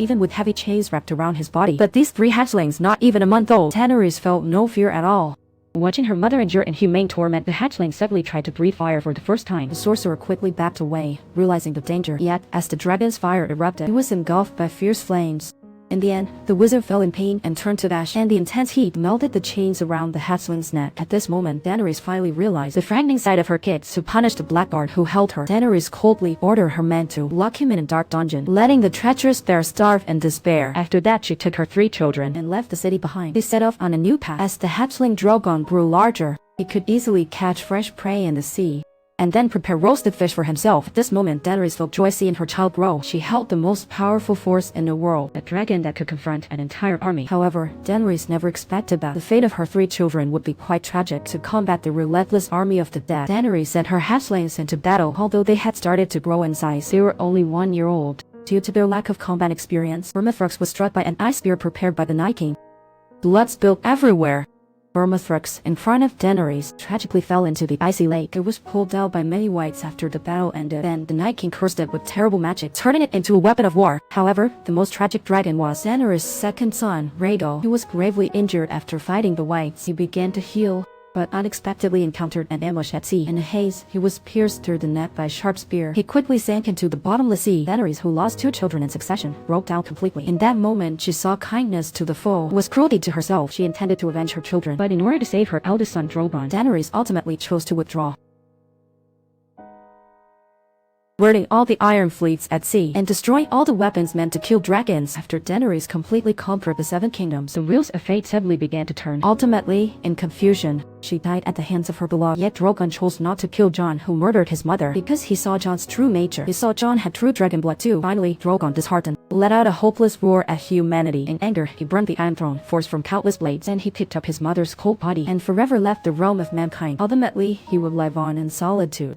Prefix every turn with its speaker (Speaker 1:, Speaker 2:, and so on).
Speaker 1: even with heavy chains wrapped around his body. But these 3 hatchlings, not even a month old, Daenerys felt no fear at all. Watching her mother endure inhumane torment, the hatchling suddenly tried to breathe fire for the first time. The sorcerer quickly backed away, realizing the danger. Yet, as the dragon's fire erupted, he was engulfed by fierce flames. In the end, the wizard fell in pain and turned to ash, and the intense heat melted the chains around the hatchling's neck. At this moment, Daenerys finally realized the frightening side of her kid. To punish the blackguard who held her, Daenerys coldly ordered her men to lock him in a dark dungeon, letting the treacherous bear starve in despair. After that, she took her 3 children and left the city behind. They set off on a new path. As the hatchling Drogon grew larger, he could easily catch fresh prey in the sea, and then prepare roasted fish for himself. At this moment, Daenerys felt joy seeing her child grow. She held the most powerful force in the world, a dragon that could confront an entire army. However, Daenerys never expected that the fate of her 3 children would be quite tragic. To combat the relentless army of the dead, Daenerys sent her hatchlings into battle. Although they had started to grow in size, they were only 1 year old. Due to their lack of combat experience, Vermithrax was struck by an ice spear prepared by the Night King. Blood spilled everywhere. Vermithrax, in front of Daenerys, tragically fell into the icy lake. It was pulled out by many whites after the battle ended. Then the Night King cursed it with terrible magic, turning it into a weapon of war. However, the most tragic dragon was Daenerys' second son, Rhaegal. He was gravely injured after fighting the whites. He began to heal, but unexpectedly encountered an ambush at sea. In a haze, he was pierced through the neck by a sharp spear. He quickly sank into the bottomless sea. Daenerys, who lost 2 children in succession, broke down completely. In that moment, she saw kindness to the foe was cruelty to herself. She intended to avenge her children, but in order to save her eldest son Drogon, Daenerys ultimately chose to withdraw, burning all the iron fleets at sea and destroying all the weapons meant to kill dragons. After Daenerys completely conquered the 7 kingdoms, the wheels of fate suddenly began to turn. Ultimately, in confusion, she died at the hands of her beloved. Yet Drogon chose not to kill Jon, who murdered his mother, because he saw Jon's true nature. He saw Jon had true dragon blood too. Finally, Drogon, disheartened, let out a hopeless roar at humanity. In anger, he burned the Iron Throne, forced from countless blades, and he picked up his mother's cold body and forever left the realm of mankind. Ultimately, he would live on in solitude.